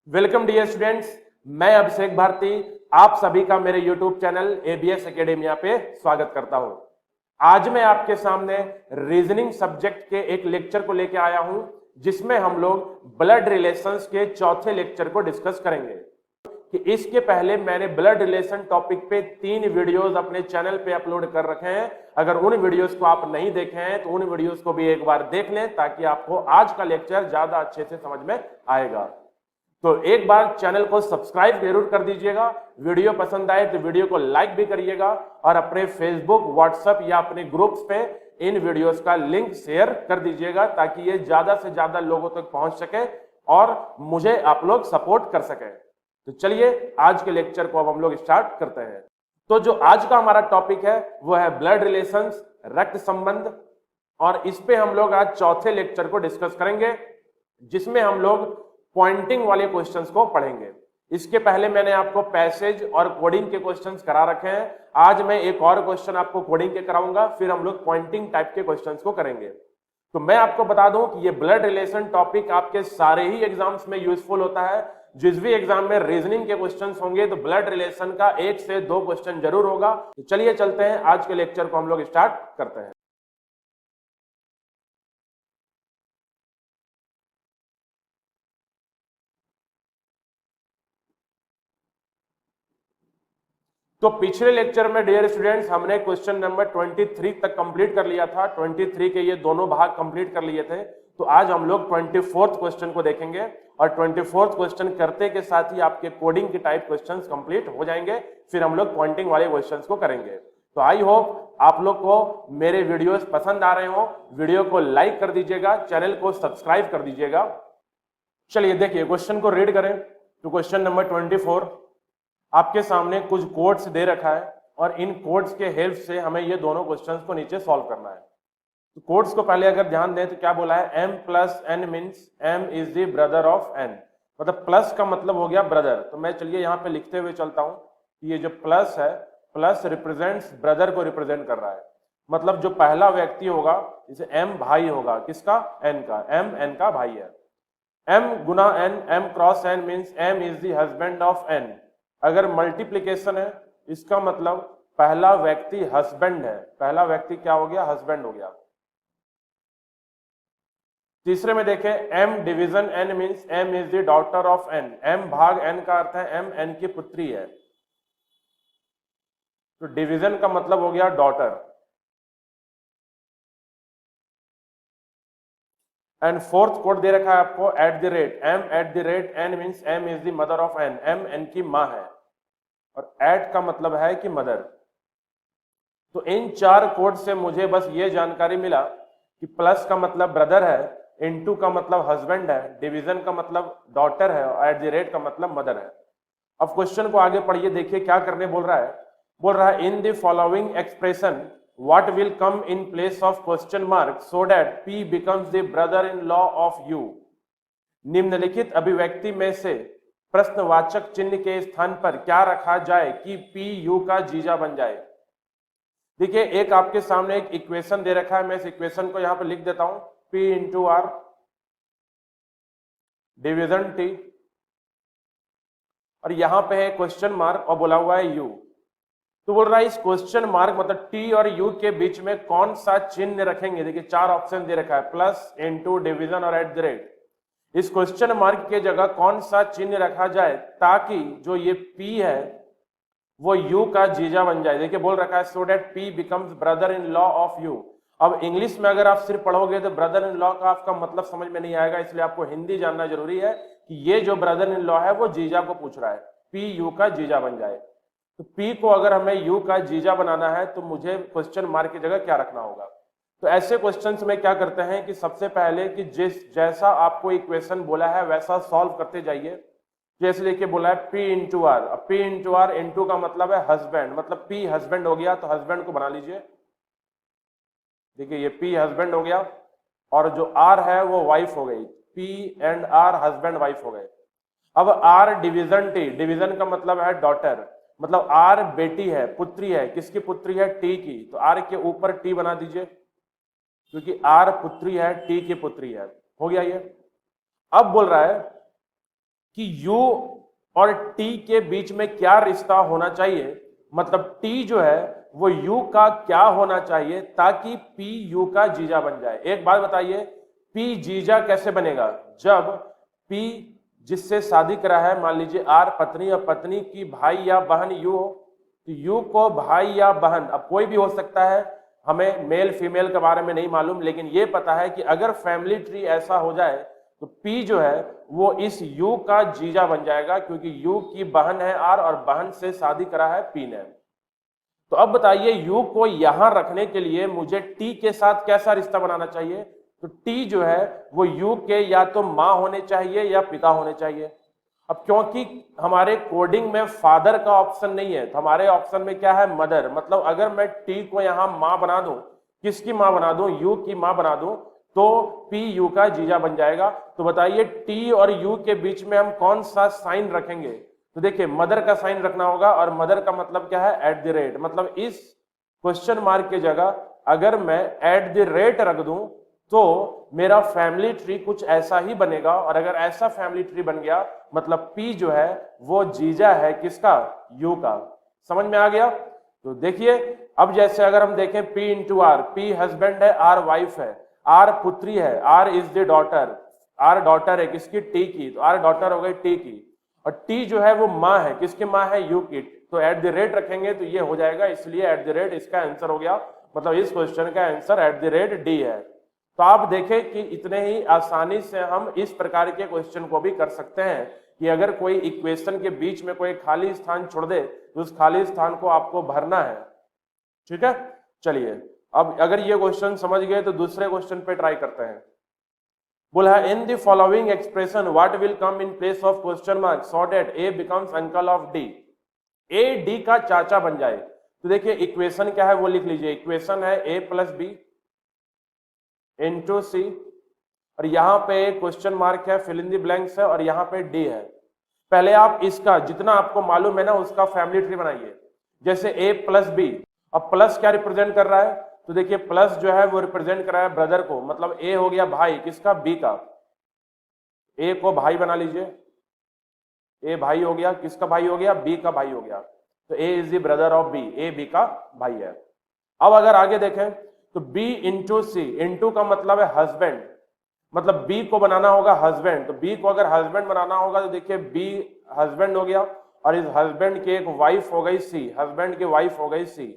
Welcome dear students, मैं अभिषेक भारती आप सभी का मेरे YouTube चैनल एबीएस एकेडमिया पे स्वागत करता हूं। आज मैं आपके सामने रीजनिंग सब्जेक्ट के एक लेक्चर को लेकर आया हूं, जिसमें हम लोग ब्लड रिलेशंस के चौथे लेक्चर को डिस्कस करेंगे। कि इसके पहले मैंने ब्लड रिलेशन टॉपिक पे 3 वीडियोस अपने चैनल पे अपलोड कर रखे हैं। अगर उन वीडियोस को आप नहीं देखे हैं तो उन वीडियोस को भी एक बार देख लें, ताकि आपको आज का लेक्चर ज्यादा अच्छे से समझ में आएगा। तो एक बार चैनल को सब्सक्राइब जरूर कर दीजिएगा, वीडियो पसंद आए तो वीडियो को लाइक भी करिएगा और अपने फेसबुक, व्हाट्सएप या अपने ग्रुप्स पे इन वीडियोस का लिंक शेयर कर दीजिएगा, ताकि ये ज्यादा से ज्यादा लोगों तक पहुंच सके और मुझे आप लोग सपोर्ट कर सके। तो चलिए आज के लेक्चर को अब हम लोग स्टार्ट करते हैं। तो जो आज का हमारा टॉपिक है वो है ब्लड रिलेशंस, रक्त संबंध, और इस पे हम लोग आज चौथे लेक्चर को डिस्कस करेंगे, जिसमें हम लोग पॉइंटिंग वाले क्वेश्चंस को पढ़ेंगे। इसके पहले मैंने आपको पैसेज और कोडिंग के क्वेश्चंस करा रखे हैं। आज मैं एक और क्वेश्चन आपको कोडिंग के कराऊंगा, फिर हम लोग पॉइंटिंग टाइप के क्वेश्चंस को करेंगे। तो मैं आपको बता दूं कि ये ब्लड रिलेशन टॉपिक आपके सारे ही एग्जाम्स में यूजफुल होता है। जिस भी एग्जाम में रीजनिंग के क्वेश्चंस होंगे तो ब्लड रिलेशन का 1 से 2 क्वेश्चन जरूर होगा। तो चलिए चलते हैं, आज के लेक्चर को हम लोग स्टार्ट करते हैं। तो पिछले लेक्चर में डियर स्टूडेंट्स हमने क्वेश्चन नंबर 23 तक कंप्लीट कर लिया था। 23 के ये दोनों भाग कंप्लीट कर लिए थे। तो आज हम लोग 24th क्वेश्चन को देखेंगे और 24th क्वेश्चन करते के साथ ही आपके कोडिंग के टाइप क्वेश्चंस कंप्लीट हो जाएंगे। फिर हम लोग पॉइंटिंग वाले क्वेश्चंस को करेंगे। तो आई होप आप लोग को मेरे वीडियोस पसंद आ रहे हो। वीडियो को लाइक कर दीजिएगा, चैनल को सब्सक्राइब कर दीजिएगा। चलिए देखिए क्वेश्चन को रीड करें। तो क्वेश्चन नंबर 24, आपके सामने कुछ कोड्स दे रखा है और इन कोड्स के हेल्प से हमें ये दोनों क्वेश्चंस को नीचे सॉल्व करना है। तो कोड्स को पहले अगर ध्यान दें तो क्या बोला है, m plus n means m is the brother of n। मतलब प्लस का मतलब हो गया ब्रदर। तो मैं चलिए यहाँ पे लिखते हुए चलता हूँ कि ये जो प्लस है, प्लस रिप्रेजेंट्स ब्रदर को रिप्रेजेंट कर रहा है। मतलब जो पहला व्यक्ति होगा इसे m भाई होगा, किसका, n का, m n का भाई है। m Guna n, m cross n means m is the husband of n। अगर मल्टीप्लीकेशन है इसका मतलब पहला व्यक्ति हस्बैंड है, पहला व्यक्ति क्या हो गया, हस्बैंड हो गया। तीसरे में देखें m division n means m is the daughter of n। m भाग n का अर्थ है m n की पुत्री है, तो डिवीजन का मतलब हो गया डॉटर। एंड फोर्थ कोड दे रखा है आपको at the rate, m at the rate n means m is the mother of n। m n की मां है और एट का मतलब है कि मदर। तो इन 4 कोड से मुझे बस ये जानकारी मिला कि प्लस का मतलब ब्रदर है, इनटू का मतलब हस्बैंड है, डिवीजन का मतलब डॉटर है और एट द रेट का मतलब मदर है। अब क्वेश्चन को आगे पढ़िए, देखिए क्या करने बोल रहा है। बोल रहा है in the following expression what will come in place of question mark so that p becomes the brother in law of u। निम्नलिखित अभिव्यक्ति में से प्रश्नवाचक चिन्ह के स्थान पर क्या रखा जाए कि p u का जीजा बन जाए। देखिए एक आपके सामने एक इक्वेशन दे रखा है, मैं इस इक्वेशन को यहां पर लिख देता हूं, p into R division t, और यहां पे है क्वेश्चन मार्क और बोला हुआ है u। तो बोल रहा है इस क्वेश्चन मार्क मतलब टी और यू के बीच में कौन सा चिन्ह रखेंगे। देखिए 4 ऑप्शन दे रखा है, प्लस, इनटू, डिवीजन और एट द रेट। इस क्वेश्चन मार्क के जगह कौन सा चिन्ह रखा जाए ताकि जो ये पी है वो यू का जीजा बन जाए। देखिए बोल रखा है so that P becomes brother in law of you. अब इंग्लिश में अगर आप सिर्फ पढ़ोगे तो ब्रदर इन लॉ का आपका मतलब समझ में नहीं आएगा, इसलिए आपको हिंदी जानना जरूरी है कि ये जो ब्रदर इन लॉ है वो जीजा को पूछ रहा है, पी यू का जीजा बन जाए। तो P को अगर हमें U का जीजा बनाना है तो मुझे क्वेश्चन मार्क की जगह क्या रखना होगा। तो ऐसे क्वेश्चंस में क्या करते हैं कि सबसे पहले कि जैसा आपको इक्वेशन बोला है वैसा सॉल्व करते जाइए। जैसे देखिए बोला है P इंटू आर, अब P इंटू आर, इंटू का मतलब है हस्बैंड, मतलब P हस्बैंड हो गया तो हस्बैंड को बना लीजिए। देखिए ये P हस्बैंड हो गया और जो R है वो वाइफ हो गई, P and R husband wife हो गए। अब R डिवीजन T, डिवीजन का मतलब है डॉटर, मतलब आर बेटी है, पुत्री है, किसकी पुत्री है, टी की। तो आर के ऊपर टी बना दीजिए क्योंकि आर पुत्री है, टी की पुत्री है। हो गया ये। अब बोल रहा है कि यू और टी के बीच में क्या रिश्ता होना चाहिए, मतलब टी जो है वो यू का क्या होना चाहिए ताकि पी यू का जीजा बन जाए। एक बात बताइए, पी जीजा कैसे बनेगा? जब पी जिससे शादी करा है, मान लीजिए आर पत्नी, और पत्नी की भाई या बहन यू हो, तो यू को भाई या बहन, अब कोई भी हो सकता है, हमें मेल फीमेल के बारे में नहीं मालूम, लेकिन ये पता है कि अगर फैमिली ट्री ऐसा हो जाए तो पी जो है वो इस यू का जीजा बन जाएगा, क्योंकि यू की बहन है आर और बहन से शादी करा है पी ने। तो अब बताइए यू को यहां रखने के लिए मुझे टी के साथ कैसा रिश्ता बनाना चाहिए? तो टी जो है वो यू के या तो मां होने चाहिए या पिता होने चाहिए। अब क्योंकि हमारे कोडिंग में फादर का ऑप्शन नहीं है, तो हमारे ऑप्शन में क्या है? मदर। मतलब अगर मैं टी को यहां मां बना दूं, किसकी मां बना दूं? यू की मां बना दूं, तो पी यू का जीजा बन जाएगा। तो बताइए टी और यू के बीच में हम कौन सा साइन रखेंगे? तो देखिए मदर का साइन रखना होगा, और मदर का मतलब क्या है? At the rate. मतलब इस क्वेश्चन मार्क की जगह अगर मैं एट द रेट रख दूं तो मेरा फैमिली ट्री कुछ ऐसा ही बनेगा, और अगर ऐसा फैमिली ट्री बन गया मतलब पी जो है वो जीजा है किसका? यू का। समझ में आ गया? तो देखिए अब जैसे अगर हम देखें P into R, P husband है, आर वाइफ है, आर पुत्री है, R is the daughter, R daughter है किसकी? टी की, तो आर डॉटर हो गई टी की, और टी जो है वो माँ है, किसकी माँ है? यू की। तो एट द रेट रखेंगे तो ये हो जाएगा, इसलिए एट द रेट इसका आंसर हो गया। मतलब इस क्वेश्चन का answer at the rate D है। तो आप देखें कि इतने ही आसानी से हम इस प्रकार के क्वेश्चन को भी कर सकते हैं कि अगर कोई इक्वेशन के बीच में कोई खाली स्थान छोड़ दे तो उस खाली स्थान को आपको भरना है। ठीक है, चलिए अब अगर ये क्वेश्चन समझ गए तो दूसरे क्वेश्चन पे ट्राई करते हैं। बोला है in the following expression what will come in place of question mark so that A becomes uncle of D, A D का चाचा बन जाए। तो देखिए इक्वेशन क्या है वो लिख लीजिए, इक्वेशन है ए प्लस बी इंटू सी, और यहां पे क्वेश्चन मार्क है, फिल इन द ब्लैंक्स है, और यहां पे डी है। पहले आप इसका जितना आपको मालूम है ना उसका फैमिली ट्री बनाइए। जैसे ए प्लस बी, अब प्लस क्या रिप्रेजेंट कर रहा है? तो देखिए प्लस जो है वो रिप्रेजेंट कर रहा है ब्रदर को, मतलब ए हो गया भाई किसका? बी का। ए को भाई बना लीजिए, ए भाई हो गया, किसका भाई हो गया? बी का भाई हो गया। तो A is the brother of B, A B का भाई है। अब अगर आगे देखें तो बी इंटू सी, इंटू का मतलब है हस्बैंड, मतलब बी को बनाना होगा हस्बैंड, तो बी को अगर हस्बैंड बनाना होगा तो देखिए बी हस्बैंड हो गया, और इस हस्बैंड की एक वाइफ हो गई सी, हस्बैंड की वाइफ हो गई सी।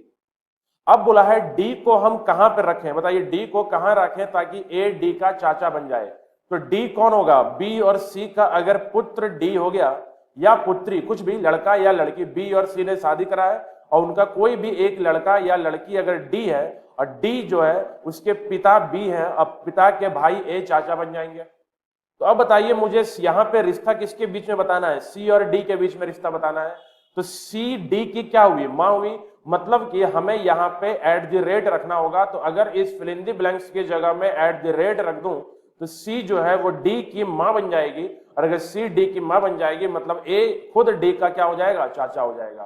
अब बोला है डी को हम कहां पर रखें? बताइए डी को कहां रखें ताकि ए डी का चाचा बन जाए? तो डी कौन होगा? बी और सी का अगर पुत्र डी हो गया या पुत्री, कुछ भी लड़का या लड़की, बी और सी ने शादी करा है और उनका कोई भी एक लड़का या लड़की अगर डी है और डी जो है उसके पिता बी है, अब पिता के भाई ए चाचा बन जाएंगे। तो अब बताइए मुझे यहाँ पे रिश्ता किसके बीच में बताना है? सी और डी के बीच में रिश्ता बताना है। तो सी डी की क्या हुई? माँ हुई, मतलब कि हमें यहाँ पे एट द रेट रखना होगा। तो अगर इस फिल इन द ब्लैंक्स की जगह में एट द रेट रख दूं तो सी जो है वो डी की माँ बन जाएगी, और अगर सी डी की माँ बन जाएगी मतलब ए खुद डी का क्या हो जाएगा? चाचा हो जाएगा।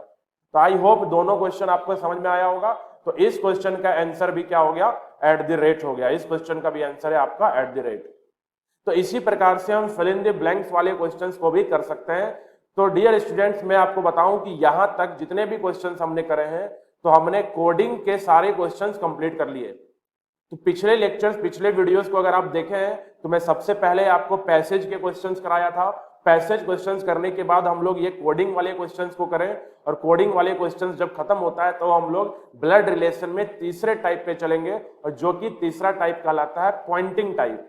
तो आई होप दोनों क्वेश्चन आपको समझ में आया होगा। तो इस क्वेश्चन का आंसर भी क्या हो गया? एट द रेट हो गया। इस क्वेश्चन का भी आंसर है आपका एट द रेट। तो इसी प्रकार से हम फिल इन द ब्लैंक्स वाले क्वेश्चंस को भी कर सकते हैं। तो डियर स्टूडेंट्स, मैं आपको बताऊं कि यहां तक जितने भी क्वेश्चंस हमने करे हैं तो हमने कोडिंग के सारे क्वेश्चंस कंप्लीट कर लिए। तो पिछले लेक्चर्स, पिछले वीडियोस को अगर आप देखें हैं तो मैं सबसे पहले आपको पैसेज के क्वेश्चंस कराया था। पैसेज क्वेश्चंस करने के बाद हम लोग ये कोडिंग वाले क्वेश्चंस को करें, और कोडिंग वाले क्वेश्चंस जब खत्म होता है तो हम लोग ब्लड रिलेशन में तीसरे टाइप पे चलेंगे, और जो कि तीसरा टाइप कहलाता है पॉइंटिंग टाइप।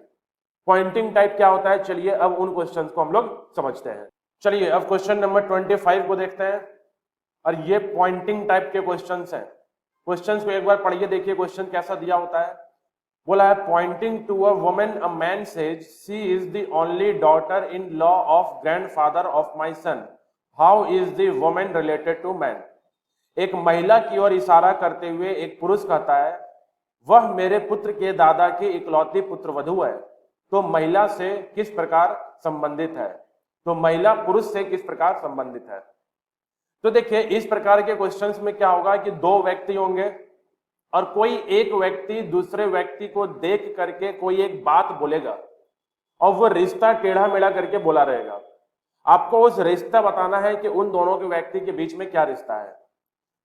पॉइंटिंग टाइप क्या होता है? चलिए अब उन क्वेश्चंस को हम लोग समझते हैं। चलिए अब क्वेश्चन नंबर 25 को देखते हैं, और ये पॉइंटिंग टाइप के क्वेश्चंस हैं। क्वेश्चंस को एक बार पढ़िए, देखिए क्वेश्चन कैसा दिया होता है। बोला है pointing to a woman a man says she is the only daughter in law of grandfather of my son, how is the woman related to man. एक महिला की ओर इशारा करते हुए एक पुरुष कहता है वह मेरे पुत्र के दादा की इकलौती पुत्रवधू है, तो महिला से किस प्रकार संबंधित है? तो महिला पुरुष से किस प्रकार संबंधित है? तो देखिए इस प्रकार के क्वेश्चंस में क्या होगा कि दो व्यक्ति होंगे और कोई एक व्यक्ति दूसरे व्यक्ति को देख करके कोई एक बात बोलेगा और वो रिश्ता टेढ़ा मेढ़ा करके बोला रहेगा। आपको उस रिश्ता बताना है कि उन दोनों के व्यक्ति के बीच में क्या रिश्ता है।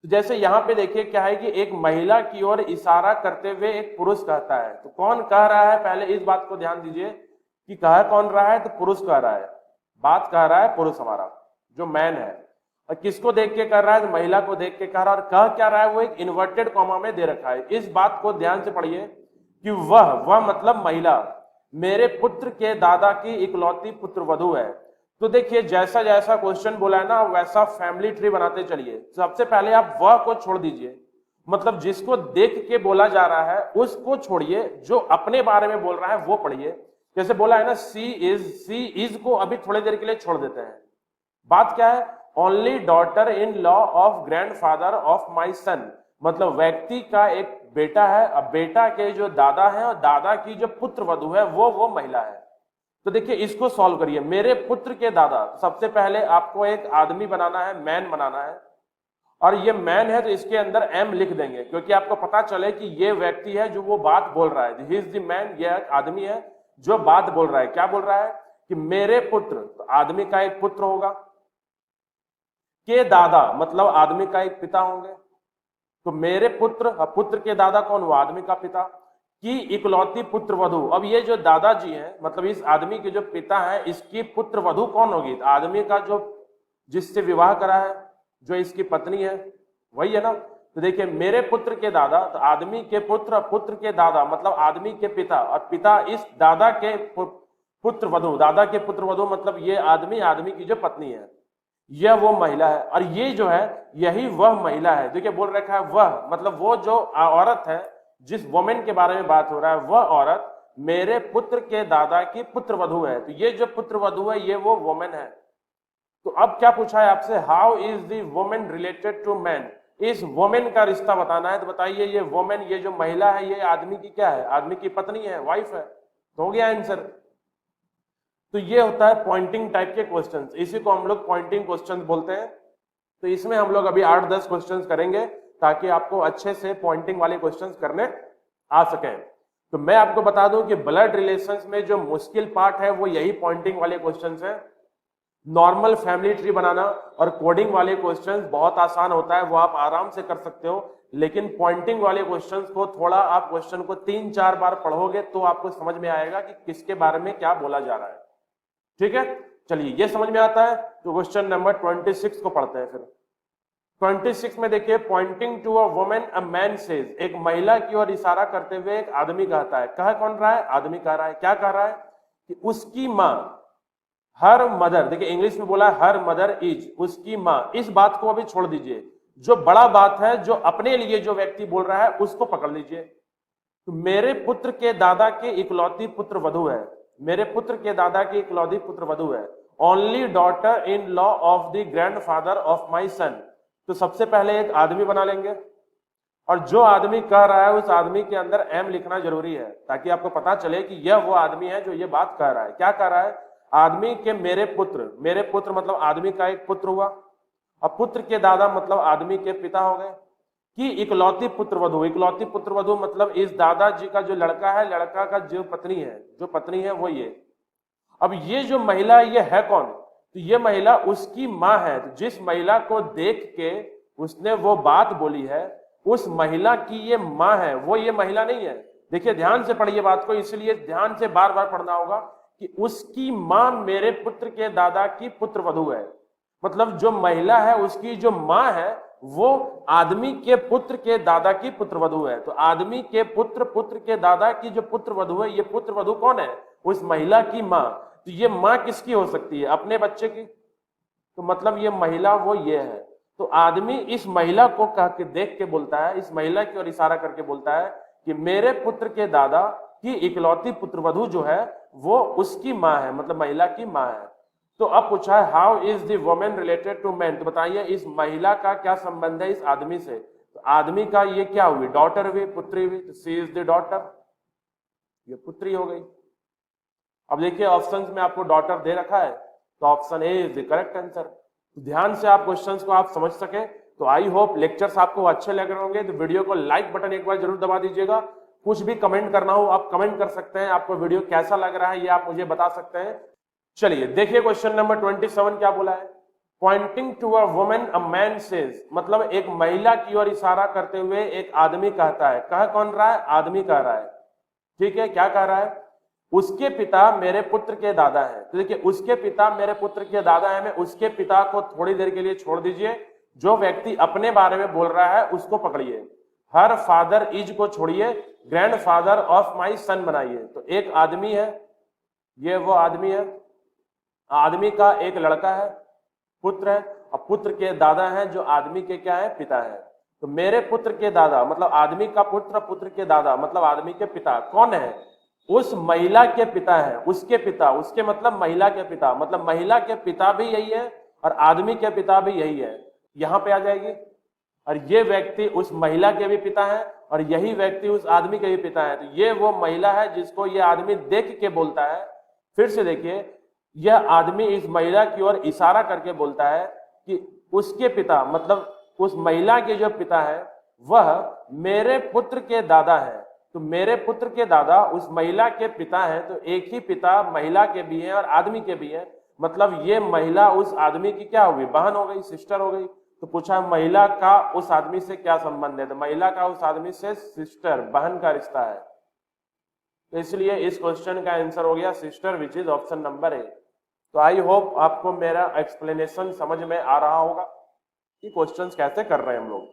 तो जैसे यहां पे देखिए क्या है कि एक महिला की ओर इशारा करते हुए एक पुरुष कहता है, तो कौन कह रहा है, पहले इस बात को ध्यान दीजिए कि कह कौन रहा है, तो पुरुष कह रहा है, बात कह रहा है पुरुष हमारा जो मैन है। और किसको देख के कर रहा है, तो महिला को देख के कह रहा है। और कह क्या रहा है, वो एक इन्वर्टेड कॉमा में दे रखा है। इस बात को ध्यान से पढ़िए कि वह मतलब महिला मेरे पुत्र के दादा की इकलौती पुत्र वधू है। तो देखिए जैसा जैसा क्वेश्चन बोला है ना वैसा फैमिली ट्री बनाते चलिए। सबसे पहले आप वह को छोड़ दीजिए, मतलब जिसको देख के बोला जा रहा है उसको छोड़िए, जो अपने बारे में बोल रहा है वो पढ़िए। जैसे बोला है ना सी इज को अभी थोड़ी देर के लिए छोड़ देते हैं। बात क्या है, only daughter in law of grandfather of my son, मतलब व्यक्ति का एक बेटा है, अब बेटा के जो दादा है और दादा की जो पुत्र वधू है वो महिला है। तो देखिए इसको सॉल्व करिए। मेरे पुत्र के दादा, सबसे पहले आपको एक आदमी बनाना है, मैन बनाना है, और ये मैन है तो इसके अंदर एम लिख देंगे क्योंकि आपको पता चले कि ये व्यक्ति है जो वो बात बोल रहा है। ही इज द मैन, ये आदमी है जो बात बोल रहा है। क्या बोल रहा है कि मेरे पुत्र, तो आदमी का एक पुत्र होगा, के दादा मतलब आदमी का एक पिता होंगे। तो मेरे पुत्र, पुत्र के दादा कौन हुआ, आदमी का पिता, की इकलौती पुत्र वधू। अब ये जो दादाजी हैं मतलब इस आदमी के जो पिता है इसकी पुत्र वधू कौन होगी, तो आदमी का जो जिससे विवाह करा है, जो इसकी पत्नी है वही है ना। तो देखिए मेरे पुत्र के दादा, तो आदमी के पुत्र, पुत्र के दादा मतलब आदमी के पिता, और पिता इस दादा के पुत्र वधू, दादा के पुत्र वधू मतलब ये आदमी, आदमी की जो पत्नी है यह वो महिला है। और ये जो है यही वह महिला है। देखिए बोल रखा है वह, मतलब वो जो औरत है, जिस वुमेन के बारे में बात हो रहा है, वह औरत मेरे पुत्र के दादा की पुत्र वधू है। तो ये जो पुत्र वधू है ये वो वुमेन है। तो अब क्या पूछा है आपसे, how is the women related to man, इस वुमेन का रिश्ता बताना है। तो बताइए ये वुमेन, ये जो महिला है ये आदमी की क्या है, आदमी की पत्नी है, वाइफ है। तो हो गया आंसर। तो ये होता है पॉइंटिंग टाइप के क्वेश्चंस, इसी को हम लोग पॉइंटिंग क्वेश्चंस बोलते हैं। तो इसमें हम लोग अभी 8-10 क्वेश्चंस करेंगे ताकि आपको अच्छे से पॉइंटिंग वाले क्वेश्चंस करने आ सके। तो मैं आपको बता दूं कि ब्लड रिलेशंस में जो मुश्किल पार्ट है वो यही पॉइंटिंग वाले क्वेश्चंस हैं। नॉर्मल फैमिली ट्री बनाना और कोडिंग वाले क्वेश्चंस बहुत आसान होता है, वो आप आराम से कर सकते हो। लेकिन पॉइंटिंग वाले क्वेश्चंस को थोड़ा आप क्वेश्चन को 3-4 बार पढ़ोगे तो आपको समझ में आएगा कि किसके बारे में क्या बोला जा रहा है। ठीक है, चलिए ये समझ में आता है तो क्वेश्चन नंबर 26 को पढ़ते हैं। फिर 26 में देखिए, pointing to a woman a man says, एक महिला की ओर इशारा करते हुए एक आदमी कहता है। कह कौन रहा है, आदमी कह रहा है। क्या कह रहा है कि उसकी माँ, हर मदर, देखिए इंग्लिश में बोला हर मदर इज, उसकी माँ। इस बात को अभी छोड़ दीजिए, जो बड़ा बात है जो अपने लिए जो व्यक्ति बोल रहा है उसको पकड़ लीजिए। तो मेरे पुत्र के दादा की इकलौती पुत्र वधू है, मेरे पुत्र के दादा की इकलौती पुत्र वधू है। Only daughter in law of the grandfather of my son. तो सबसे पहले एक आदमी बना लेंगे और जो आदमी कह रहा है उस आदमी के अंदर एम लिखना जरूरी है ताकि आपको पता चले कि यह वो आदमी है जो ये बात कह रहा है। क्या कह रहा है, आदमी के मेरे पुत्र मतलब आदमी का एक पुत्र हुआ, और पुत्र के दादा मतलब आदमी के पिता हो गए, कि इकलौती पुत्र वधू, इकलौती पुत्र वधू मतलब इस दादाजी का जो लड़का है, लड़का का जो पत्नी है वो ये। अब ये जो महिला ये है कौन, तो ये महिला उसकी माँ है। तो जिस महिला को देख के उसने वो बात बोली है उस महिला की ये माँ है, वो ये महिला नहीं है। देखिए ध्यान से पढ़िए बात को, इसलिए ध्यान से बार बार पढ़ना होगा कि उसकी माँ मेरे पुत्र के दादा की पुत्र वधू है। मतलब जो महिला है उसकी जो माँ है वो आदमी के पुत्र के दादा की पुत्र वधू है। तो आदमी के पुत्र के दादा की जो पुत्र वधू है, ये पुत्र वधू कौन है, उस महिला की माँ। तो ये माँ किसकी हो सकती है, अपने बच्चे की। तो मतलब ये महिला वो ये है। तो आदमी इस महिला को कह के देख के बोलता है, इस महिला की ओर इशारा करके बोलता है कि मेरे पुत्र के दादा की इकलौती पुत्र वधू जो है वो उसकी माँ है, मतलब महिला की माँ है। तो अब पूछा है how is the woman related to man. तो बताइए इस महिला का क्या संबंध है इस आदमी से। तो आदमी का ये क्या हुई, डॉटर हुई, पुत्री हुई। तो सी इज द डॉटर, ये पुत्री हो गई। अब देखिए ऑप्शंस में आपको डॉटर दे रखा है तो option A is the correct answer. तो ध्यान से आप क्वेश्चंस को आप समझ सके। तो आई होप लेक्चर्स आपको अच्छे लग रहे होंगे। तो वीडियो को लाइक बटन एक बार जरूर दबा दीजिएगा। कुछ भी कमेंट करना हो आप कमेंट कर सकते हैं, आपको वीडियो कैसा लग रहा है ये आप मुझे बता सकते हैं। चलिए देखिए क्वेश्चन नंबर 27 क्या बोला है। Pointing to a woman a man says, मतलब एक महिला की ओर इशारा करते हुए एक आदमी कहता है। कह कौन रहा है? आदमी कह रहा है। ठीक है, क्या कह रहा है? उसके पिता मेरे पुत्र के दादा हैं। तो देखिए, उसके पिता मेरे पुत्र के दादा हैं में उसके पिता को थोड़ी देर के लिए छोड़ दीजिए। जो व्यक्ति अपने बारे में बोल रहा है उसको पकड़िए। हर फादर इज को छोड़िए, ग्रैंड फादर ऑफ माई सन बनाइए। तो एक आदमी है, ये वो आदमी है, आदमी का एक लड़का है, पुत्र है, और पुत्र के दादा हैं जो आदमी के क्या है? पिता है। तो मेरे पुत्र के दादा मतलब आदमी का पुत्र, पुत्र के दादा मतलब आदमी के पिता कौन है? उस महिला के पिता है। उसके पिता, उसके मतलब महिला के पिता, मतलब महिला के पिता भी यही है और आदमी के पिता भी यही है। यहां पे आ जाएगी। और ये व्यक्ति उस महिला के भी पिता है और यही व्यक्ति उस आदमी के भी पिता है। तो ये वो महिला है जिसको ये आदमी देख के बोलता है। फिर से देखिए, यह आदमी इस महिला की ओर इशारा करके बोलता है कि उसके पिता मतलब उस महिला के जो पिता है वह मेरे पुत्र के दादा है। तो मेरे पुत्र के दादा उस महिला के पिता हैं। तो एक ही पिता महिला के भी हैं और आदमी के भी हैं। मतलब ये महिला उस आदमी की क्या हो गई? बहन हो गई, सिस्टर हो गई। तो पूछा महिला का उस आदमी से क्या संबंध है? तो महिला का उस आदमी से सिस्टर, बहन का रिश्ता है। तो इसलिए इस क्वेश्चन का आंसर हो गया sister, which is option number A. तो आई होप आपको मेरा एक्सप्लेनेशन समझ में आ रहा होगा कि क्वेश्चंस कैसे कर रहे हैं हम लोग।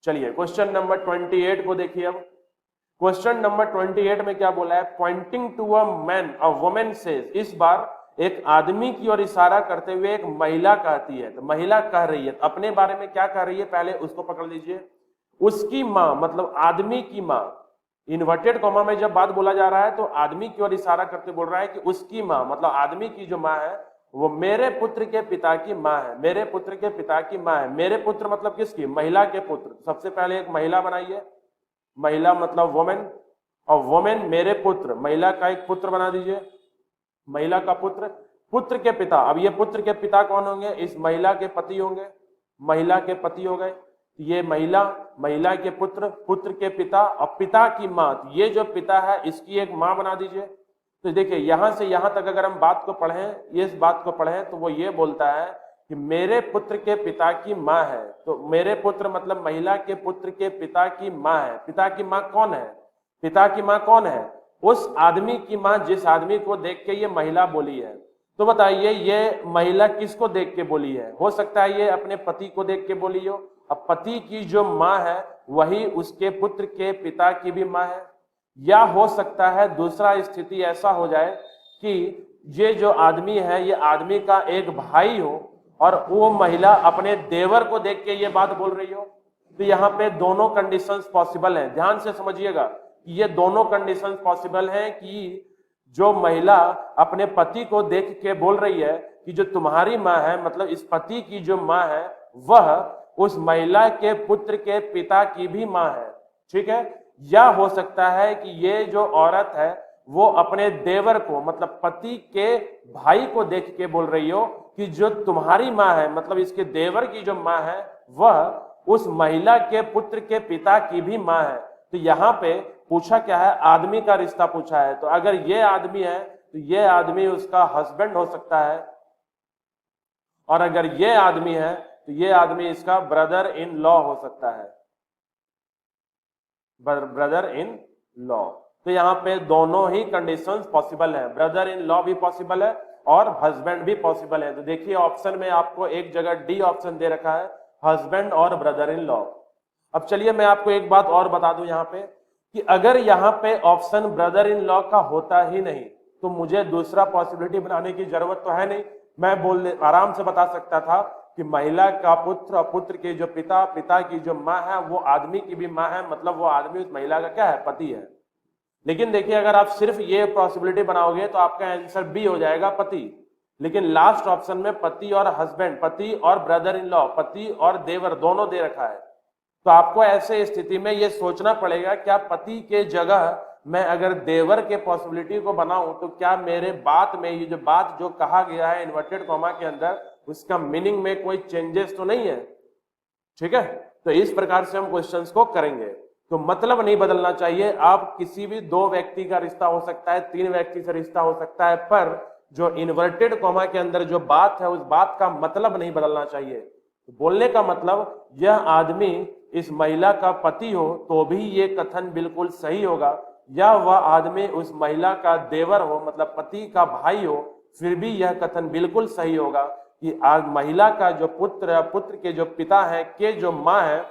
चलिए क्वेश्चन नंबर 28 को देखिए। अब क्वेश्चन नंबर 28 में क्या बोला है? Pointing to a man a woman says, इस बार एक आदमी की ओर इशारा करते हुए एक महिला कहती है। तो महिला कह रही है, अपने बारे में क्या कह रही है? पहले उसको पकड़ लीजिए। उसकी माँ मतलब आदमी की माँ, इन्वर्टेड कॉमा में जब बात बोला जा रहा है तो आदमी की ओर इशारा करते बोल रहा है कि उसकी माँ मतलब आदमी की जो माँ है वो मेरे पुत्र के पिता की माँ है। मेरे पुत्र के पिता की माँ है। मेरे पुत्र मतलब किसकी? महिला के पुत्र। सबसे पहले एक महिला बनाइए, महिला मतलब वुमेन, और वुमेन मेरे पुत्र, महिला का एक पुत्र बना दीजिए, महिला का पुत्र, पुत्र के पिता। अब ये पुत्र के पिता कौन होंगे? इस महिला के पति होंगे, महिला के पति हो गए। ये महिला, महिला के पुत्र, पुत्र के पिता और पिता की माँ। ये जो पिता है इसकी एक माँ बना दीजिए। तो देखिए यहां से यहां तक अगर हम बात को पढ़ें, इस बात को पढ़ें तो वो ये बोलता है कि मेरे पुत्र के पिता की माँ है। तो मेरे पुत्र मतलब महिला के पुत्र के पिता की माँ है। पिता की माँ कौन है? पिता की माँ कौन है? उस आदमी की माँ जिस आदमी को देख के ये महिला बोली है। तो बताइए ये महिला किसको देख के बोली है? हो सकता है ये अपने पति को देख के बोली हो। अब पति की जो माँ है वही उसके पुत्र के पिता की भी माँ है। या हो सकता है दूसरा स्थिति ऐसा हो जाए कि ये जो आदमी है ये आदमी का एक भाई हो और वो महिला अपने देवर को देख के ये बात बोल रही हो। तो यहाँ पे दोनों कंडीशंस पॉसिबल हैं। ध्यान से समझिएगा कि ये दोनों कंडीशंस पॉसिबल हैं कि जो महिला अपने पति को देख के बोल रही है कि जो तुम्हारी माँ है मतलब इस पति की जो माँ है वह उस महिला के पुत्र के पिता की भी माँ है। ठीक है। या हो सकता है कि ये जो औरत है वो अपने देवर को मतलब पति के भाई को देख के बोल रही हो कि जो तुम्हारी माँ है मतलब इसके देवर की जो माँ है वह उस महिला के पुत्र के पिता की भी माँ है। तो यहाँ पे पूछा क्या है? आदमी का रिश्ता पूछा है। तो अगर ये आदमी है तो ये आदमी उसका हस्बैंड हो सकता है, और अगर ये आदमी है तो ये आदमी इसका ब्रदर इन लॉ हो सकता है, ब्रदर इन लॉ। तो यहाँ पे दोनों ही कंडीशंस पॉसिबल है, ब्रदर इन लॉ भी पॉसिबल है और हस्बैंड भी पॉसिबल है। तो देखिए ऑप्शन में आपको एक जगह डी ऑप्शन दे रखा है, हस्बैंड और ब्रदर इन लॉ। अब चलिए मैं आपको एक बात और बता दूं यहाँ पे कि अगर यहाँ पे ऑप्शन ब्रदर इन लॉ का होता ही नहीं तो मुझे दूसरा पॉसिबिलिटी बनाने की जरूरत तो है नहीं। मैं आराम से बता सकता था कि महिला का पुत्र और पुत्र के जो पिता, पिता की जो माँ है वो आदमी की भी माँ है, मतलब वो आदमी उस महिला का क्या है? पति है। लेकिन देखिए अगर आप सिर्फ ये पॉसिबिलिटी बनाओगे तो आपका आंसर बी हो जाएगा, पति। लेकिन लास्ट ऑप्शन में पति और हस्बैंड, पति और ब्रदर इन लॉ, पति और देवर दोनों दे रखा है। तो आपको ऐसे स्थिति में ये सोचना पड़ेगा क्या पति के जगह मैं अगर देवर के पॉसिबिलिटी को बनाऊं तो क्या मेरे बात में ये जो बात जो कहा गया है इन्वर्टेड कॉमा के अंदर उसका मीनिंग में कोई चेंजेस तो नहीं है। ठीक है। तो इस प्रकार से हम क्वेश्चंस को करेंगे। तो मतलब नहीं बदलना चाहिए। आप किसी भी दो व्यक्ति का रिश्ता हो सकता है, तीन व्यक्ति से रिश्ता हो सकता है, पर जो इन्वर्टेड कॉमा के अंदर जो बात है उस बात का मतलब नहीं बदलना चाहिए। बोलने का मतलब यह आदमी इस महिला का पति हो तो भी ये कथन बिल्कुल सही होगा, या वह आदमी उस महिला का देवर हो मतलब पति का भाई हो फिर भी यह कथन बिल्कुल सही होगा कि आज महिला का जो पुत्र है, पुत्र के जो पिता है, के जो माँ है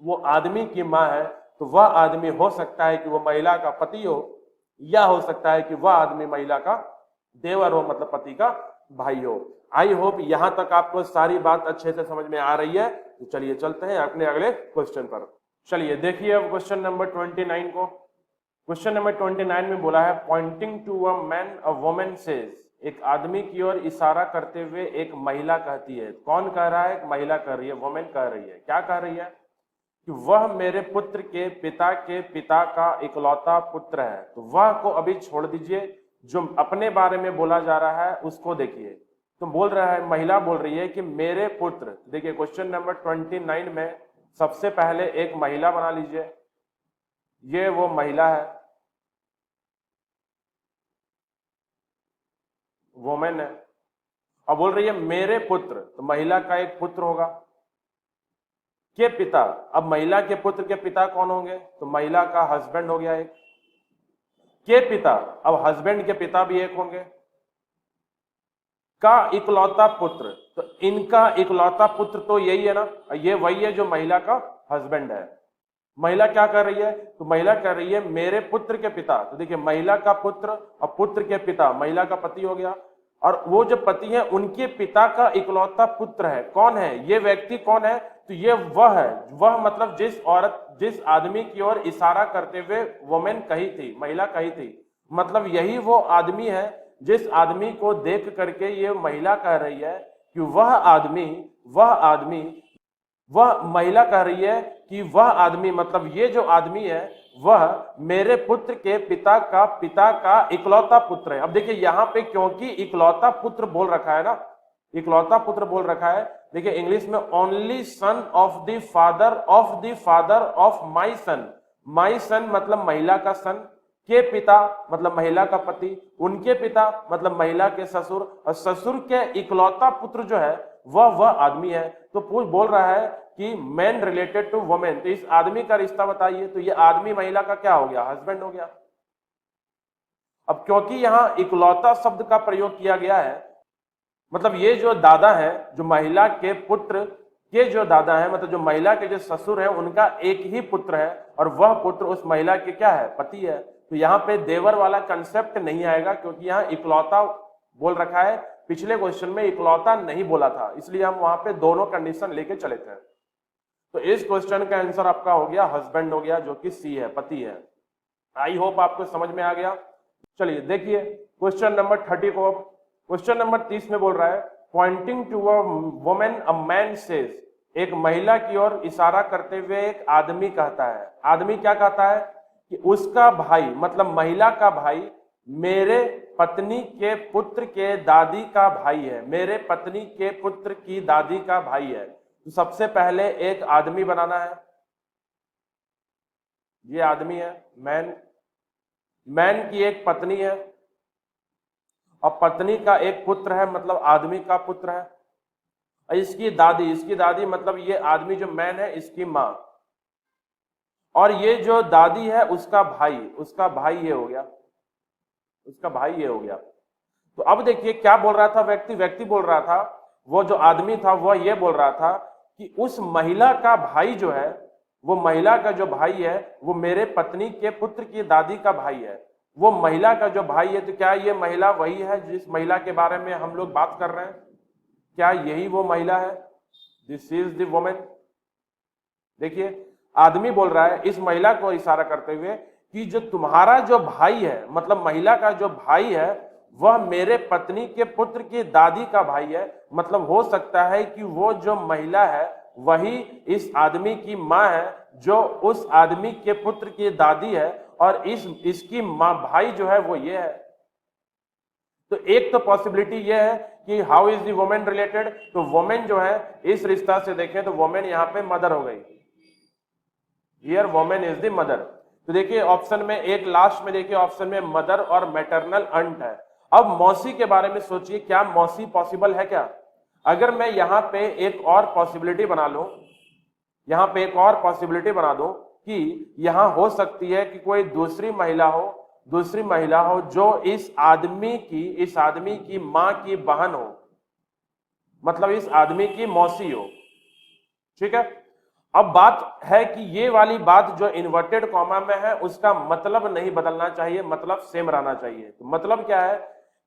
वो आदमी की माँ है, तो वह आदमी हो सकता है कि वो महिला का पति हो, या हो सकता है कि वह आदमी महिला का देवर हो मतलब पति का भाई हो। आई होप यहां तक आपको सारी बात अच्छे से समझ में आ रही है। तो चलिए चलते हैं अपने अगले क्वेश्चन पर। चलिए देखिए अब क्वेश्चन नंबर 29 को। क्वेश्चन नंबर 29 में बोला है pointing to a man a woman says, एक आदमी की ओर इशारा करते हुए एक महिला कहती है। कौन कह रहा है? एक महिला कह रही है, वुमेन कह रही है। क्या कह रही है? कि वह मेरे पुत्र के पिता का इकलौता पुत्र है। तो वह को अभी छोड़ दीजिए, जो अपने बारे में बोला जा रहा है उसको देखिए। तो बोल रहा है, महिला बोल रही है कि मेरे पुत्र। देखिए क्वेश्चन नंबर 29 में सबसे पहले एक महिला बना लीजिए, ये वो महिला है, वोमेन है, अब बोल रही है मेरे पुत्र, तो महिला का एक पुत्र होगा के पिता। अब महिला के पुत्र के पिता कौन होंगे? तो महिला का हस्बैंड हो गया एक, के पिता। अब हस्बैंड के पिता भी एक होंगे, का इकलौता पुत्र। तो इनका इकलौता पुत्र तो यही है ना, ये वही है जो महिला का हस्बैंड है। महिला क्या कर रही है? तो महिला कह रही है मेरे पुत्र के पिता। तो देखिए महिला का पुत्र और पुत्र के पिता, महिला का पति हो गया, और वो जो पति है उनके पिता का इकलौता पुत्र है। कौन है ये व्यक्ति? कौन है? तो ये वह है, वह मतलब जिस औरत, जिस आदमी की ओर इशारा करते हुए वुमेन कही थी, महिला कही थी, मतलब यही वो आदमी है जिस आदमी को देख करके ये महिला कह रही है कि वह महिला कह रही है कि वह आदमी मतलब ये जो आदमी है वह मेरे पुत्र के पिता का इकलौता पुत्र है। अब देखिए यहां पे क्योंकि इकलौता पुत्र बोल रखा है ना, इकलौता पुत्र बोल रखा है, देखिए इंग्लिश में only son of the father of my son. My son मतलब महिला का सन, के पिता मतलब महिला का पति, उनके पिता मतलब महिला के ससुर, और ससुर के इकलौता पुत्र जो है वह आदमी है। तो बोल रहा है कि मैन रिलेटेड टू वुमेन, तो इस आदमी का रिश्ता बताइए। तो ये आदमी महिला का क्या हो गया? हस्बैंड हो गया। अब क्योंकि यहां इकलौता शब्द का प्रयोग किया गया है, मतलब ये जो दादा है, जो महिला के पुत्र के जो दादा है, मतलब जो महिला के जो ससुर है उनका एक ही पुत्र है, और वह पुत्र उस महिला के क्या है? पति है। तो यहाँ पे देवर वाला कंसेप्ट नहीं आएगा, क्योंकि यहाँ इकलौता बोल रखा है। पिछले क्वेश्चन में इकलौता नहीं बोला था, इसलिए हम वहां पे दोनों कंडीशन लेके चले थे। तो इस क्वेश्चन का आंसर आपका हो गया हस्बैंड हो गया, जो कि सी है, पति है। आई होप आपको समझ में आ गया। चलिए देखिए क्वेश्चन नंबर 30 को। क्वेश्चन नंबर 30 में बोल रहा है pointing to a woman a man says, एक महिला की ओर इशारा करते हुए एक आदमी कहता है। आदमी क्या कहता है? कि उसका भाई मतलब महिला का भाई मेरे पत्नी के पुत्र के दादी का भाई है, मेरे पत्नी के पुत्र की दादी का भाई है। तो सबसे पहले एक आदमी बनाना है, ये आदमी है मैन, मैन की एक पत्नी है और पत्नी का एक पुत्र है, मतलब आदमी का पुत्र है। और इसकी दादी मतलब ये आदमी जो मैन है इसकी माँ, और ये जो दादी है उसका भाई ये हो गया, उसका भाई ये हो गया। तो अब देखिए क्या बोल रहा था व्यक्ति बोल रहा था, वो जो आदमी था वह ये बोल रहा था कि उस महिला का भाई जो है, वो महिला का जो भाई है वो मेरे पत्नी के पुत्र की दादी का भाई है। वो महिला का जो भाई है, तो क्या ये महिला वही है जिस महिला के बारे में हम लोग बात कर रहे हैं? क्या यही वो महिला है? This is the woman. देखिए आदमी बोल रहा है इस महिला को इशारा करते हुए कि जो तुम्हारा जो भाई है, मतलब महिला का जो भाई है, वह मेरे पत्नी के पुत्र की दादी का भाई है। मतलब हो सकता है कि वो जो महिला है वही इस आदमी की माँ है, जो उस आदमी के पुत्र की दादी है, और इसकी माँ भाई जो है वो ये है। तो एक तो पॉसिबिलिटी ये है कि how is the women related, तो वुमेन जो है इस रिश्ता से देखें तो वुमेन यहाँ पे मदर हो गई, here women is the mother. तो देखिए ऑप्शन में एक लास्ट में देखिए ऑप्शन में मदर और मैटरनल अंट है। अब मौसी के बारे में सोचिए, क्या मौसी पॉसिबल है क्या? अगर मैं यहां पे एक और पॉसिबिलिटी बना लूं, यहां पे एक और पॉसिबिलिटी बना दूं कि यहां हो सकती है कि कोई दूसरी महिला हो जो इस आदमी की मां की बहन हो, मतलब इस आदमी की मौसी हो। ठीक है, अब बात है कि ये वाली बात जो इन्वर्टेड कॉमा में है उसका मतलब नहीं बदलना चाहिए, मतलब सेम रहना चाहिए। तो मतलब क्या है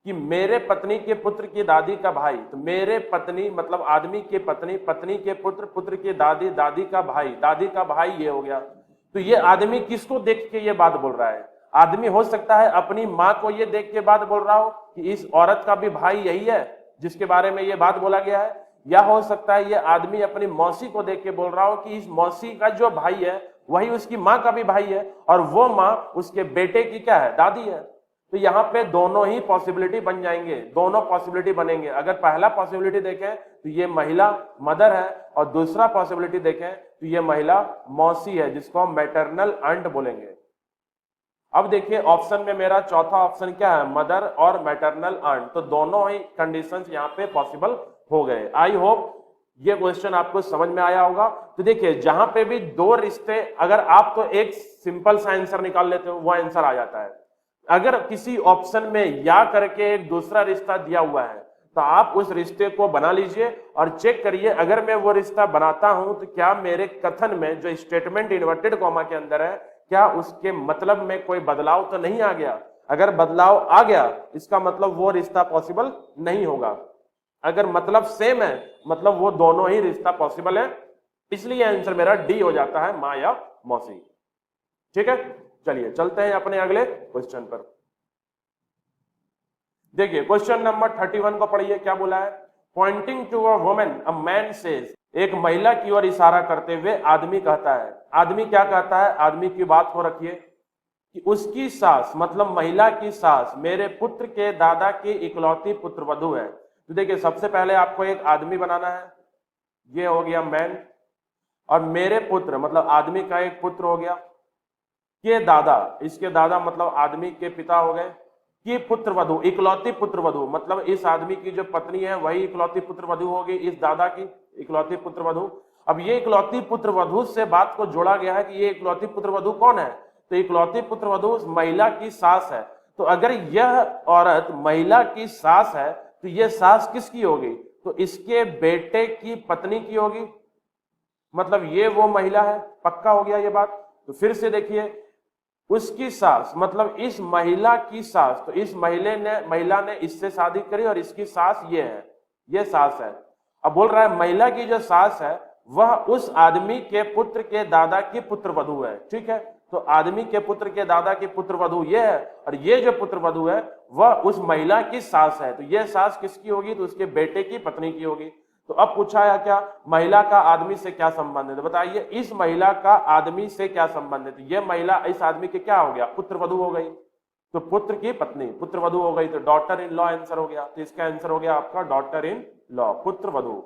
कि मेरे पत्नी के पुत्र की दादी का भाई, तो मेरे पत्नी मतलब आदमी की पत्नी, पत्नी के पुत्र, पुत्र की दादी, दादी का भाई ये हो गया। तो ये आदमी किसको देख के ये बात बोल रहा है? आदमी हो सकता है अपनी मां को ये देख के बात बोल रहा हो कि इस औरत का भी भाई यही है जिसके बारे में ये बात बोला गया है, या हो सकता है ये आदमी अपनी मौसी को देख के बोल रहा हो कि इस मौसी का जो भाई है वही उसकी मां का भी भाई है और वो मां उसके बेटे की क्या है? दादी है। तो यहाँ पे दोनों ही पॉसिबिलिटी बन जाएंगे, दोनों पॉसिबिलिटी बनेंगे। अगर पहला पॉसिबिलिटी देखें तो ये महिला मदर है और दूसरा पॉसिबिलिटी देखें तो ये महिला मौसी है, जिसको हम मैटरनल आंट बोलेंगे। अब देखिए ऑप्शन में मेरा चौथा ऑप्शन क्या है? मदर और मैटरनल आंट। तो दोनों ही कंडीशंस यहाँ पे पॉसिबल हो गए। आई होप ये क्वेश्चन आपको समझ में आया होगा। तो देखिए जहां पे भी दो रिश्ते, अगर आप तो एक सिंपल सा आंसर निकाल लेते हो वो आंसर आ जाता है। अगर किसी ऑप्शन में या करके एक दूसरा रिश्ता दिया हुआ है तो आप उस रिश्ते को बना लीजिए और चेक करिए, अगर मैं वो रिश्ता बनाता हूं तो क्या मेरे कथन में जो स्टेटमेंट इन्वर्टेड कॉमा के अंदर है, क्या उसके मतलब में कोई बदलाव तो नहीं आ गया? अगर बदलाव आ गया इसका मतलब वो रिश्ता पॉसिबल नहीं होगा। अगर मतलब सेम है मतलब वो दोनों ही रिश्ता पॉसिबल है, इसलिए आंसर मेरा डी हो जाता है, मां या मौसी। ठीक है, चलिए चलते हैं अपने अगले क्वेश्चन पर। देखिए क्वेश्चन नंबर 31 को पढ़िए, क्या बोला है? Pointing to a woman a man says, एक महिला की ओर इशारा करते हुए आदमी कहता है। आदमी क्या कहता है? आदमी की बात हो रखी है कि उसकी सास मतलब महिला की सास मेरे पुत्र के दादा की इकलौती पुत्रवधू है। तो देखिए सबसे पहले आपको एक आदमी बनाना है, ये हो गया मैन, और मेरे पुत्र मतलब आदमी का एक पुत्र हो गया, के दादा, इसके दादा मतलब आदमी के पिता हो गए, कि पुत्रवधू इकलौती पुत्रवधू मतलब इस आदमी की जो पत्नी है वही इकलौती पुत्रवधू होगी, इस दादा की इकलौती पुत्रवधू। अब ये इकलौती पुत्रवधू से बात को जोड़ा गया है कि ये इकलौती पुत्रवधू कौन है? तो इकलौती पुत्रवधू महिला की सास है। तो अगर यह औरत महिला की सास है तो यह सास किसकी होगी? तो इसके बेटे की पत्नी की होगी, मतलब ये वो महिला है, पक्का हो गया ये बात। तो फिर से देखिए, उसकी सास मतलब इस महिला की सास, तो इस महिला ने इससे शादी करी और इसकी सास ये है, ये सास है। अब बोल रहा है महिला की जो सास है वह उस आदमी के पुत्र के दादा की पुत्रवधू है। ठीक है, तो आदमी के पुत्र के दादा की पुत्रवधू ये है और ये जो पुत्रवधू है वह उस महिला की सास है। तो ये सास किसकी होगी? तो उसके बेटे की पत्नी की होगी। तो अब पूछा है क्या महिला का आदमी से क्या संबंध है? तो बताइए इस महिला का आदमी से क्या संबंध है? तो यह महिला इस आदमी के क्या हो गया? पुत्रवधू हो गई। तो पुत्र की पत्नी पुत्रवधू हो गई, तो डॉटर इन लॉ आंसर हो गया। तो इसका आंसर हो गया आपका डॉटर इन लॉ, पुत्रवधू।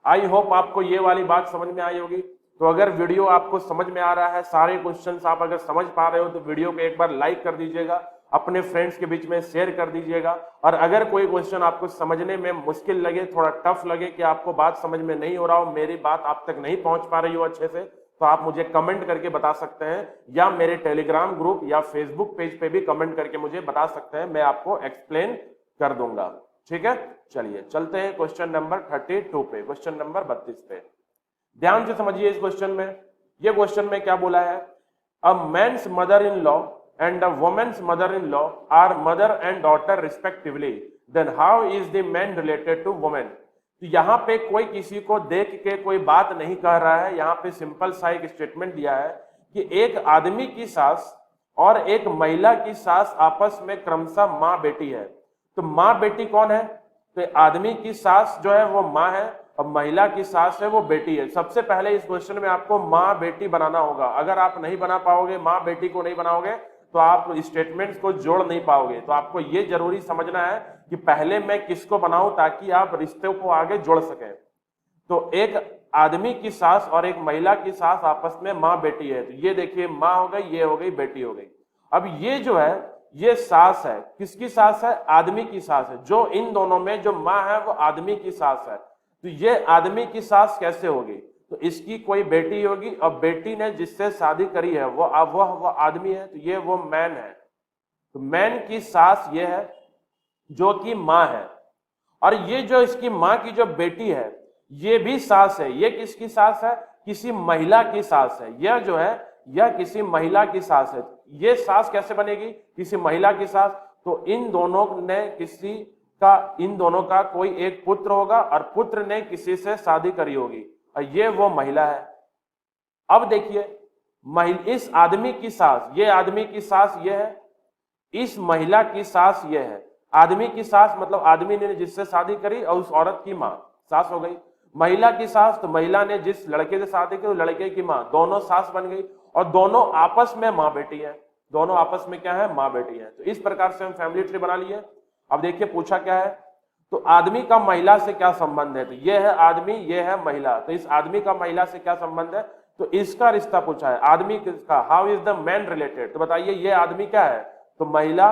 आई होप आपको ये वाली बात समझ में आई होगी। तो अगर वीडियो आपको समझ में आ रहा है, सारे क्वेश्चंस आप अगर समझ पा रहे हो तो वीडियो को एक बार लाइक कर दीजिएगा, अपने फ्रेंड्स के बीच में शेयर कर दीजिएगा। और अगर कोई क्वेश्चन आपको समझने में मुश्किल लगे, थोड़ा टफ लगे कि आपको बात समझ में नहीं हो रहा हो, मेरी बात आप तक नहीं पहुंच पा रही हो अच्छे से, तो आप मुझे कमेंट करके बता सकते हैं या मेरे टेलीग्राम ग्रुप या फेसबुक पेज पे भी कमेंट करके मुझे बता सकते हैं, मैं आपको एक्सप्लेन कर दूंगा। ठीक है, चलिए चलते हैं क्वेश्चन नंबर 32 पे, क्वेश्चन नंबर 32 पे। ध्यान से समझिए इस क्वेश्चन में। ये क्वेश्चन में क्या बोला है? A man's mother in law and a woman's mother in law are mother and daughter respectively, then how is the man related to woman. तो यहाँ पे कोई किसी को देख के कोई बात नहीं कह रहा है, यहाँ पे सिंपल सा एक स्टेटमेंट दिया है कि एक आदमी की सास और एक महिला की सास आपस में क्रमशः माँ बेटी है। तो माँ बेटी कौन है? तो आदमी की सास जो है वो माँ है और महिला की सास है वो बेटी है। सबसे पहले इस क्वेश्चन में आपको माँ बेटी बनाना होगा। अगर आप नहीं बना पाओगे, माँ बेटी को नहीं बनाओगे, तो आप स्टेटमेंट्स को जोड़ नहीं पाओगे। तो आपको ये जरूरी समझना है कि पहले मैं किसको बनाऊं ताकि आप रिश्ते को आगे जोड़ सकें। तो एक आदमी की सास और एक महिला की सास आपस में माँ बेटी है, तो ये देखिए माँ हो गई, ये हो गई बेटी हो गई। अब ये जो है ये सास है, किसकी सास है? आदमी की सास है। जो इन दोनों में जो माँ है वो आदमी की सास है, तो ये आदमी की सास कैसे होगी? तो इसकी कोई बेटी होगी और बेटी ने जिससे शादी करी है वो आदमी है, तो ये वो मैन है। तो मैन की सास ये है जो कि माँ है, और ये जो इसकी माँ की जो बेटी है ये भी सास है। ये किसकी सास है? किसी महिला की सास है। यह जो है यह किसी महिला की सास है। ये सास कैसे बनेगी? किसी महिला की सास। तो इन दोनों का कोई एक पुत्र होगा और पुत्र ने किसी से शादी करी होगी और ये वो महिला है। अब देखिए इस आदमी की सास, ये आदमी की सास ये है, इस महिला की सास ये है। आदमी की सास मतलब आदमी ने जिससे शादी करी और उस औरत की माँ सास हो गई। महिला की सास तो महिला ने जिस लड़के से शादी की, लड़के की माँ, दोनों सास बन गई और दोनों आपस में माँ बेटी है। दोनों आपस में क्या है? माँ बेटी है। तो इस प्रकार से हम फैमिली ट्री बना लिए। अब देखिए पूछा क्या है, तो आदमी का महिला से क्या संबंध है? तो ये है आदमी, ये है महिला, तो इस आदमी का महिला से क्या संबंध है? तो इसका रिश्ता पूछा है। आदमी किसका? How is the man related? तो बताइए ये आदमी क्या है? तो महिला,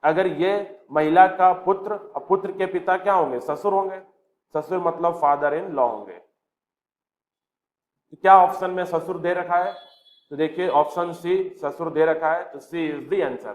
अगर ये महिला का पुत्र, और पुत्र के पिता क्या होंगे? ससुर होंगे। ससुर मतलब फादर इन लॉ होंगे। तो क्या ऑप्शन में ससुर दे रखा है? तो देखिए ऑप्शन सी ससुर दे रखा है, तो सी इज द आंसर।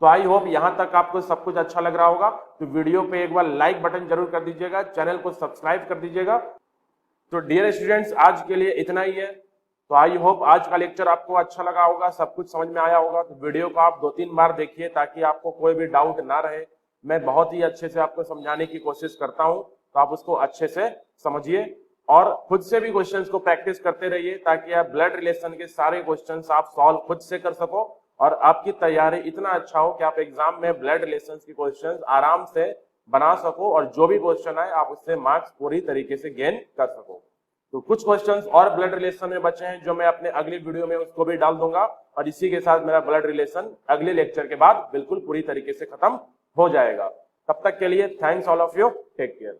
तो आई होप यहां तक आपको सब कुछ अच्छा लग रहा होगा। तो वीडियो पे एक बार लाइक बटन जरूर कर दीजिएगा, चैनल को सब्सक्राइब कर दीजिएगा। तो डियर स्टूडेंट्स आज के लिए इतना ही है। तो आई होप आज का लेक्चर आपको अच्छा लगा होगा, सब कुछ समझ में आया होगा। तो वीडियो को आप 2-3 बार देखिए ताकि आपको कोई भी डाउट ना रहे। मैं बहुत ही अच्छे से आपको समझाने की कोशिश करता हूं, तो आप उसको अच्छे से समझिए और खुद से भी क्वेश्चंस को प्रैक्टिस करते रहिए ताकि आप ब्लड रिलेशन के सारे क्वेश्चंस आप सॉल्व खुद से कर सको और आपकी तैयारी इतना अच्छा हो कि आप एग्जाम में ब्लड रिलेशंस की क्वेश्चंस आराम से बना सको और जो भी क्वेश्चन आए आप उससे मार्क्स पूरी तरीके से गेन कर सको। तो कुछ क्वेश्चंस और ब्लड रिलेशन में बचे हैं जो मैं अपने अगली वीडियो में उसको भी डाल दूंगा और इसी के साथ मेरा ब्लड रिलेशन अगले लेक्चर के बाद बिल्कुल पूरी तरीके से खत्म हो जाएगा। तब तक के लिए thanks all of you, take care.